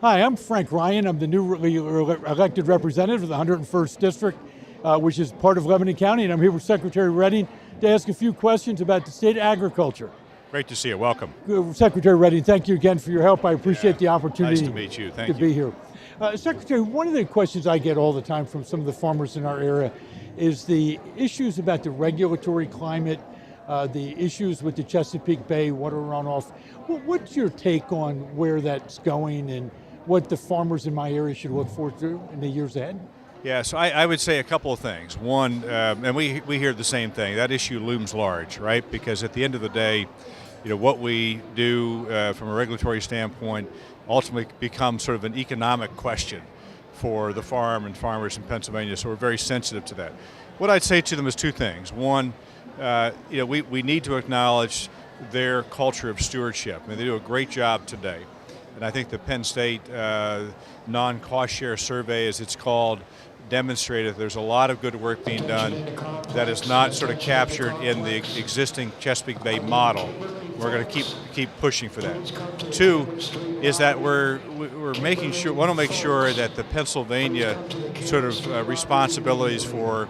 Hi, I'm Frank Ryan. I'm the newly elected representative of the 101st District, which is part of Lebanon County, and I'm here with Secretary Redding to ask a few questions about the state of agriculture. Great to see you. Welcome. Secretary Redding, thank you again for your help. I appreciate the opportunity nice to meet you. Thank you. be here. Secretary, one of the questions I get all the time from some of the farmers in our area is the issues about the regulatory climate, the issues with the Chesapeake Bay water runoff. What's your take on where that's going and what the farmers in my area should look forward to in the years ahead? Yeah, so I would say a couple of things. One, and we hear the same thing, that issue looms large, right? Because at the end of the day, what we do from a regulatory standpoint ultimately becomes sort of an economic question for the farm and farmers in Pennsylvania, so we're very sensitive to that. What I'd say to them is two things. One, we need to acknowledge their culture of stewardship. I mean, they do a great job today. And I think the Penn State non-cost share survey, as it's called, demonstrated there's a lot of good work being done that is not sort of captured in the existing Chesapeake Bay model. We're going to keep pushing for that. Two is that we're making sure, want to make sure that the Pennsylvania sort of responsibilities for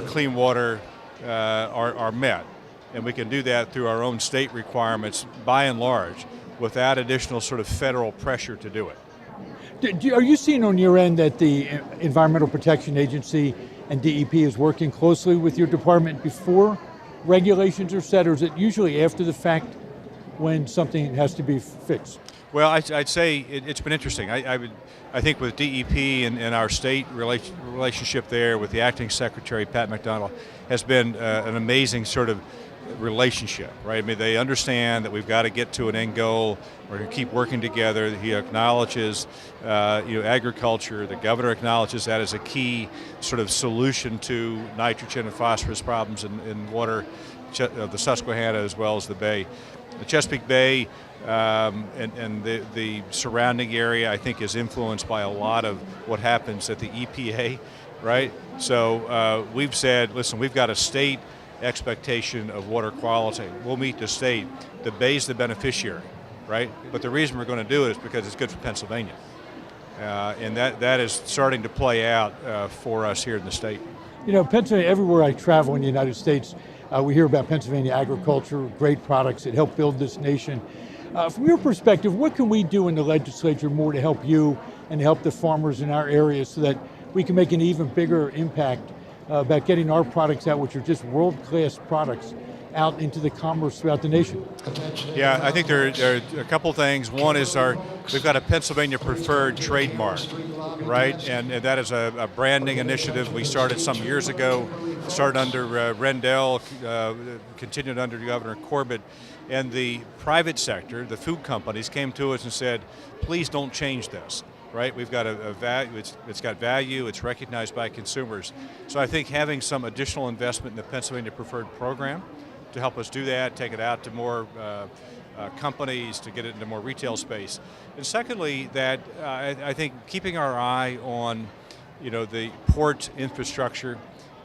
clean water are met. And we can do that through our own state requirements by and large, without additional sort of federal pressure to do it. Are you seeing on your end that the Environmental Protection Agency and DEP is working closely with your department before regulations are set, or is it usually after the fact when something has to be fixed? Well, I'd say it's been interesting. I think with DEP and our state relationship there with the acting secretary, Pat McDonald, has been an amazing sort of relationship, right? I mean, they understand that we've got to get to an end goal. We're going to keep working together. He acknowledges, agriculture. The governor acknowledges that as a key sort of solution to nitrogen and phosphorus problems in water, the Susquehanna as well as the Bay. The Chesapeake Bay and the surrounding area, I think, is influenced by a lot of what happens at the EPA, right? So we've said, listen, we've got a state expectation of water quality. We'll meet the state. The Bay's the beneficiary, right? But the reason we're going to do it is because it's good for Pennsylvania. And that is starting to play out for us here in the state. Pennsylvania, everywhere I travel in the United States, we hear about Pennsylvania agriculture, great products that help build this nation. From your perspective, what can we do in the legislature more to help you and help the farmers in our area so that we can make an even bigger impact about getting our products out, which are just world-class products, out into the commerce throughout the nation? Yeah, I think there are a couple things. One is we've got a Pennsylvania preferred trademark, right? And that is a branding initiative we started some years ago, started under Rendell, continued under Governor Corbett. And the private sector, the food companies, came to us and said, please don't change this. Right, we've got a value. It's got value. It's recognized by consumers. So I think having some additional investment in the Pennsylvania Preferred Program to help us do that, take it out to more companies, to get it into more retail space. And secondly, that I think keeping our eye on, the port infrastructure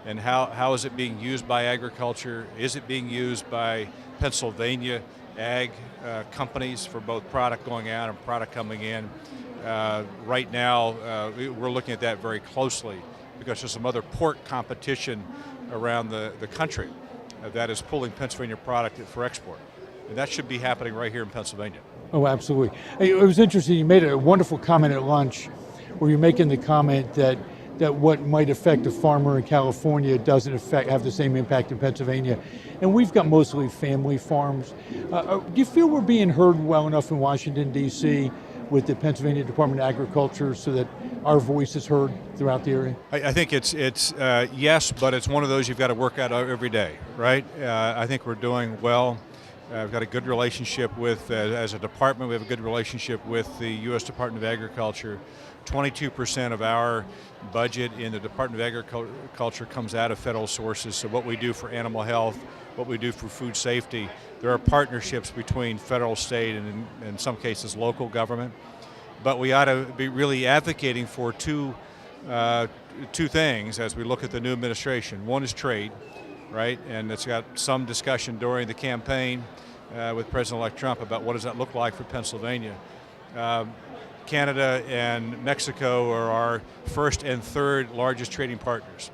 and how is it being used by agriculture? Is it being used by Pennsylvania ag companies for both product going out and product coming in? Right now, we're looking at that very closely because there's some other port competition around the country that is pulling Pennsylvania product for export. And that should be happening right here in Pennsylvania. Oh, absolutely. It was interesting. You made a wonderful comment at lunch where you're making the comment that what might affect a farmer in California doesn't have the same impact in Pennsylvania. And we've got mostly family farms. Do you feel we're being heard well enough in Washington, D.C., with the Pennsylvania Department of Agriculture so that our voice is heard throughout the area? I think it's yes, but it's one of those you've got to work out every day, right? I think we're doing well. We've got a good relationship with, as a department, we have a good relationship with the U.S. Department of Agriculture. 22% of our budget in the Department of Agriculture comes out of federal sources. So what we do for animal health, what we do for food safety, there are partnerships between federal, state, and in some cases local government. But we ought to be really advocating for two things as we look at the new administration. One is trade, right? And it's got some discussion during the campaign with President-elect Trump about what does that look like for Pennsylvania. Canada and Mexico are our first and third largest trading partners.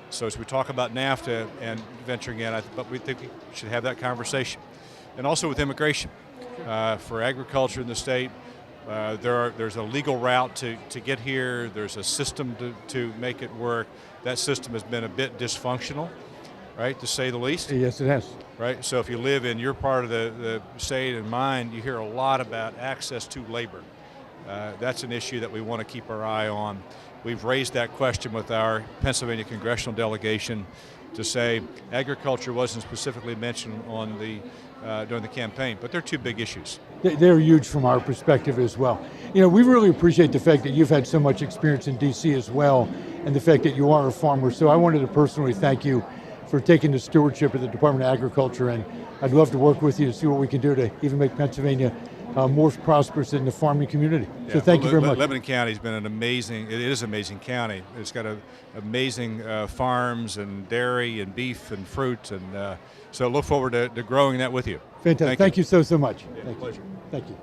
So as we talk about NAFTA and venturing in, but we think we should have that conversation. And also with immigration. For agriculture in the state, there's a legal route to get here. There's a system to make it work. That system has been a bit dysfunctional, right, to say the least. Yes, it has. Right, so if you live in your part of the state and mine, you hear a lot about access to labor. That's an issue that we want to keep our eye on. We've raised that question with our Pennsylvania congressional delegation to say agriculture wasn't specifically mentioned on during the campaign, but they're two big issues. They're huge from our perspective as well. You know, we really appreciate the fact that you've had so much experience in DC as well, and the fact that you are a farmer. So I wanted to personally thank you for taking the stewardship of the Department of Agriculture, and I'd love to work with you to see what we can do to even make Pennsylvania more prosperous in the farming community. Yeah, so thank you very much. Lebanon County's been it is an amazing county. It's got amazing farms and dairy and beef and fruit, and so look forward to growing that with you. Fantastic. Thank you so much. Yeah, Thank pleasure. You. Thank you.